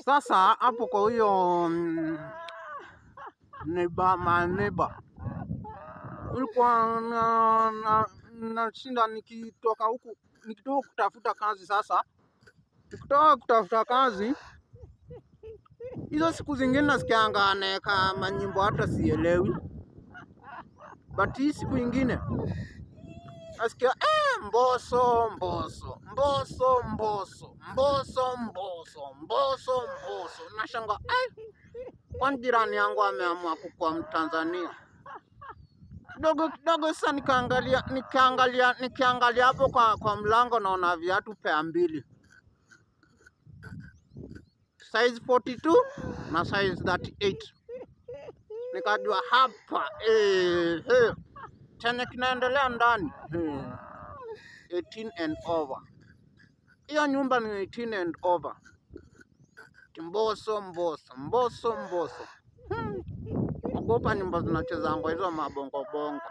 Sasa hapo kwa huyo maneba ulikuwa nashinda nikitoka huku kutafuta kazi. Sasa nikitoka kutafuta kazi, hizo siku zingine nasikianga anaweka manyimbo hata sielewi, but hii siku ingine nasikia Mbosso Mbosso Mbosso Mbosso Mbosso Mbosso Mbosso Mbosso. Nashanga kwani jirani yangu ameamua kukuwa Mtanzania? Kidogo sasa nikiangalia hapo kwa mlango naona viatu pair mbili, size 42 na size 38. Nikajua hapa chenye kinaendelea ndani 18 and over. Hiyo nyumba ni 18 and over. Mbosso Mbosso Mbosso Mbosso. Ogopa nyumba zinachezangwa hizo mabongo bongo.